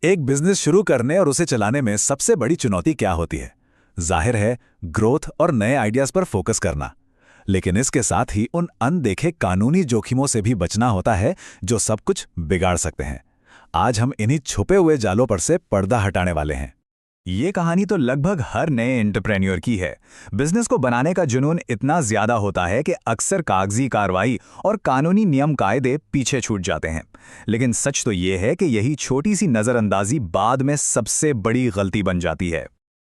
एक बिजनेस शुरू करने और उसे चलाने में सबसे बड़ी चुनौती क्या होती है? जाहिर है, ग्रोथ और नए आइडियाज पर फोकस करना। लेकिन इसके साथ ही उन अनदेखे कानूनी जोखिमों से भी बचना होता है जो सब कुछ बिगाड़ सकते हैं। आज हम इन्हीं छुपे हुए जालों पर से पर्दा हटाने वाले हैं। ये कहानी तो लगभग हर नए एंटरप्रेन्योर की है। बिजनेस को बनाने का जुनून इतना ज्यादा होता है कि अक्सर कागजी कार्रवाई और कानूनी नियम कायदे पीछे छूट जाते हैं। लेकिन सच तो ये है कि यही छोटी सी नजरअंदाजी बाद में सबसे बड़ी गलती बन जाती है।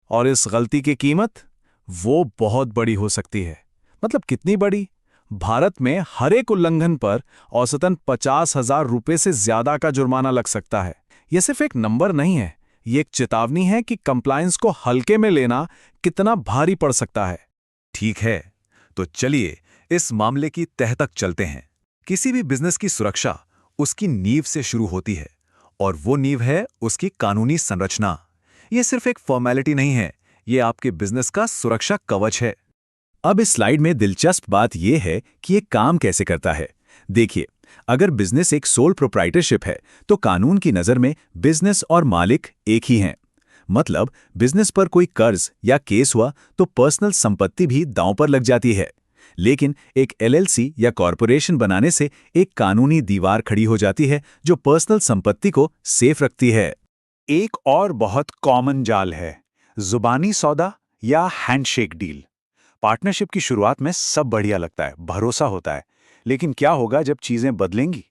और इस गलती की कीमत वो बहुत बड़ी हो सकती है। मतलब कितनी बड़ी? भारत में हर एक उल्लंघन पर औसतन 50,000 रुपये से ज्यादा का जुर्माना लग सकता है। यह सिर्फ एक नंबर नहीं है, ये एक चेतावनी है कि कंप्लायंस को हल्के में लेना कितना भारी पड़ सकता है। ठीक है, तो चलिए इस मामले की तह तक चलते हैं। किसी भी बिजनेस की सुरक्षा उसकी नींव से शुरू होती है, और वो नींव है उसकी कानूनी संरचना। ये सिर्फ एक फॉर्मेलिटी नहीं है, ये आपके बिजनेस का सुरक्षा कवच है। अब इस स्लाइड में दिलचस्प बात यह है कि ये काम कैसे करता है। देखिए, अगर बिजनेस एक सोल प्रोप्राइटरशिप है तो कानून की नजर में बिजनेस और मालिक एक ही हैं। मतलब बिजनेस पर कोई कर्ज या केस हुआ तो पर्सनल संपत्ति भी दांव पर लग जाती है। लेकिन एक एलएलसी या कॉरपोरेशन बनाने से एक कानूनी दीवार खड़ी हो जाती है जो पर्सनल संपत्ति को सेफ रखती है। एक और बहुत कॉमन जाल है जुबानी सौदा या हैंडशेक डील। पार्टनरशिप की शुरुआत में सब बढ़िया लगता है, भरोसा होता है। लेकिन क्या होगा जब चीजें बदलेंगी?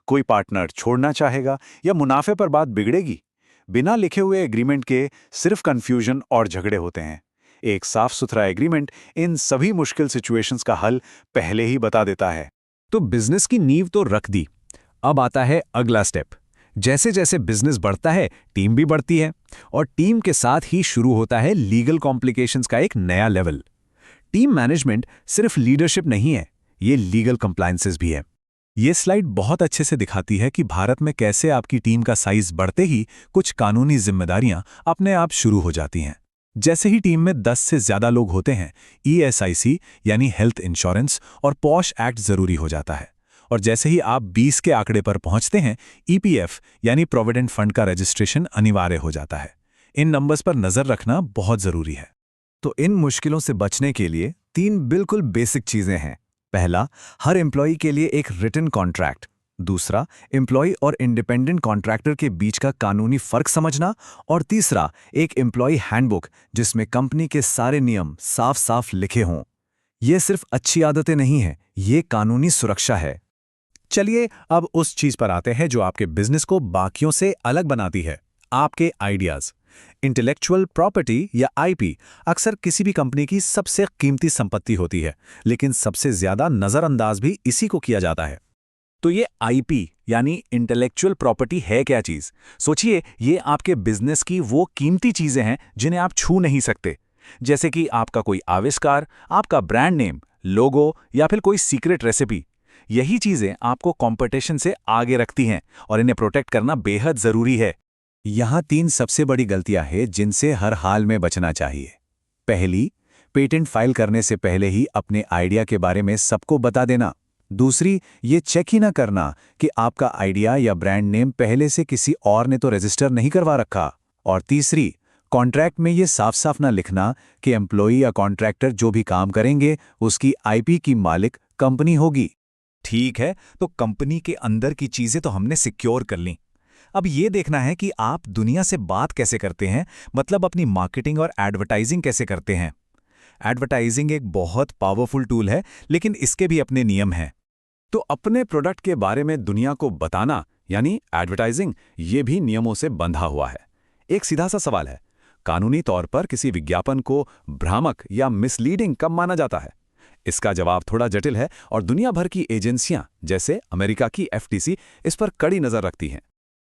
कोई पार्टनर छोड़ना चाहेगा या मुनाफे पर बात बिगड़ेगी। बिना लिखे हुए एग्रीमेंट के सिर्फ कंफ्यूजन और झगड़े होते हैं। एक साफ सुथरा एग्रीमेंट इन सभी मुश्किल सिचुएशंस का हल पहले ही बता देता है। तो बिजनेस की नींव तो रख दी, अब आता है अगला स्टेप। जैसे जैसे बिजनेस बढ़ता है टीम भी बढ़ती है, और टीम के साथ ही शुरू होता है लीगल कॉम्प्लिकेशंस का एक नया लेवल। टीम मैनेजमेंट सिर्फ लीडरशिप नहीं है, ये लीगल कंप्लायंसेस भी है। ये स्लाइड बहुत अच्छे से दिखाती है कि भारत में कैसे आपकी टीम का साइज बढ़ते ही कुछ कानूनी जिम्मेदारियां अपने आप शुरू हो जाती हैं। जैसे ही टीम में 10 से ज्यादा लोग होते हैं, ESIC यानी हेल्थ इंश्योरेंस और पॉश एक्ट जरूरी हो जाता है। और जैसे ही आप 20 के आंकड़े पर पहुंचते हैं, EPF यानी प्रोविडेंट फंड का रजिस्ट्रेशन अनिवार्य हो जाता है। इन नंबर्स पर नजर रखना बहुत जरूरी है। तो इन मुश्किलों से बचने के लिए 3 बिल्कुल बेसिक चीजें हैं। पहला, हर एम्प्लॉई के लिए एक रिटन कॉन्ट्रैक्ट। दूसरा, एम्प्लॉई और इंडिपेंडेंट कॉन्ट्रैक्टर के बीच का कानूनी फर्क समझना। और तीसरा, एक एम्प्लॉई हैंडबुक जिसमें कंपनी के सारे नियम साफ साफ लिखे हों। ये सिर्फ अच्छी आदतें नहीं हैं, ये कानूनी सुरक्षा है। चलिए अब उस चीज पर आते हैं जो आपके बिजनेस को बाकियों से अलग बनाती है, आपके आइडियाज। इंटेलेक्चुअल प्रॉपर्टी या आईपी अक्सर किसी भी कंपनी की सबसे कीमती संपत्ति होती है, लेकिन सबसे ज्यादा नजरअंदाज भी इसी को किया जाता है। तो ये आईपी यानी इंटेलेक्चुअल प्रॉपर्टी है क्या चीज? सोचिए, ये आपके बिजनेस की वो कीमती चीजें हैं जिन्हें आप छू नहीं सकते। जैसे कि आपका कोई आविष्कार, आपका ब्रांड नेम, लोगो या फिर कोई सीक्रेट रेसिपी। यही चीजें आपको कंपटीशन से आगे रखती हैं और इन्हें प्रोटेक्ट करना बेहद जरूरी है। यहाँ 3 सबसे बड़ी गलतियां हैं जिनसे हर हाल में बचना चाहिए। पहली, पेटेंट फाइल करने से पहले ही अपने आइडिया के बारे में सबको बता देना। दूसरी, ये चेक ही ना करना कि आपका आइडिया या ब्रांड नेम पहले से किसी और ने तो रजिस्टर नहीं करवा रखा। और तीसरी, कॉन्ट्रैक्ट में ये साफ साफ ना लिखना कि एम्प्लॉई या कॉन्ट्रैक्टर जो भी काम करेंगे उसकी आईपी की मालिक कंपनी होगी। ठीक है, तो कंपनी के अंदर की चीजें तो हमने सिक्योर कर ली। अब ये देखना है कि आप दुनिया से बात कैसे करते हैं, मतलब अपनी मार्केटिंग और एडवर्टाइजिंग कैसे करते हैं। एडवर्टाइजिंग एक बहुत पावरफुल टूल है, लेकिन इसके भी अपने नियम हैं। तो अपने प्रोडक्ट के बारे में दुनिया को बताना यानी एडवर्टाइजिंग, ये भी नियमों से बंधा हुआ है। एक सीधा सा सवाल है, कानूनी तौर पर किसी विज्ञापन को भ्रामक या मिसलीडिंग कब माना जाता है? इसका जवाब थोड़ा जटिल है और दुनिया भर की एजेंसियां जैसे अमेरिका की FTC इस पर कड़ी नजर रखती हैं।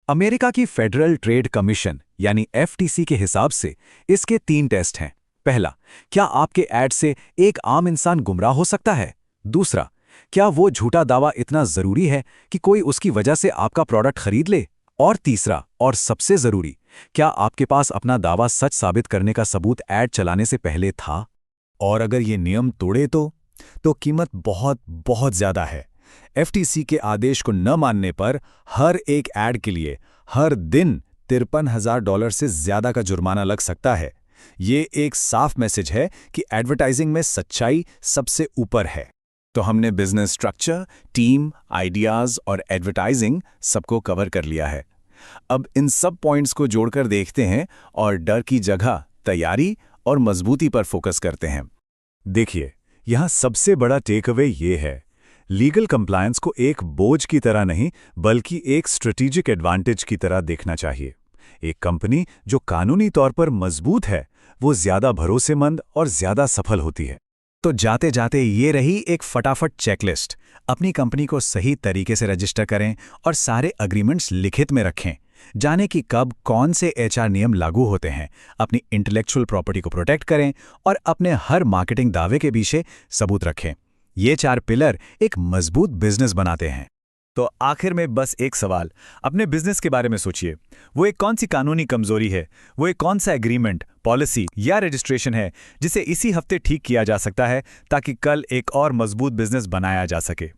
अमेरिका की फेडरल ट्रेड कमीशन यानी FTC के हिसाब से इसके 3 टेस्ट हैं। पहला, क्या आपके ऐड से एक आम इंसान गुमराह हो सकता है? दूसरा, क्या वो झूठा दावा इतना जरूरी है कि कोई उसकी वजह से आपका प्रोडक्ट खरीद ले? और तीसरा और सबसे जरूरी, क्या आपके पास अपना दावा सच साबित करने का सबूत ऐड चलाने से पहले था? और अगर ये नियम तोड़े तो कीमत बहुत बहुत ज्यादा है। FTC के आदेश को न मानने पर हर एक ऐड के लिए हर दिन $53,000 से ज्यादा का जुर्माना लग सकता है। ये एक साफ मैसेज है कि एडवर्टाइजिंग में सच्चाई सबसे ऊपर है। तो हमने बिजनेस स्ट्रक्चर, टीम, आइडियाज और एडवर्टाइजिंग सबको कवर कर लिया है। अब इन सब पॉइंट्स को जोड़कर देखते हैं और डर की जगह तैयारी और मजबूती पर फोकस करते हैं। देखिए, यहाँ सबसे बड़ा टेक अवे ये है, लीगल कंप्लायंस को एक बोझ की तरह नहीं बल्कि एक स्ट्रेटेजिक एडवांटेज की तरह देखना चाहिए। एक कंपनी जो कानूनी तौर पर मजबूत है, वो ज्यादा भरोसेमंद और ज्यादा सफल होती है। तो जाते जाते ये रही एक फटाफट चेकलिस्ट। अपनी कंपनी को सही तरीके से रजिस्टर करें और सारे अग्रीमेंट्स लिखित में रखें। जाने कि कब कौन से एचआर नियम लागू होते हैं, अपनी इंटेलेक्चुअल प्रॉपर्टी को प्रोटेक्ट करें और अपने हर मार्केटिंग दावे के पीछे सबूत रखें। ये 4 पिलर एक मजबूत बिजनेस बनाते हैं। तो आखिर में बस एक सवाल, अपने बिजनेस के बारे में सोचिए। वो एक कौन सी कानूनी कमजोरी है, वो एक कौन सा एग्रीमेंट, पॉलिसी या रजिस्ट्रेशन है जिसे इसी हफ्ते ठीक किया जा सकता है ताकि कल एक और मजबूत बिजनेस बनाया जा सके।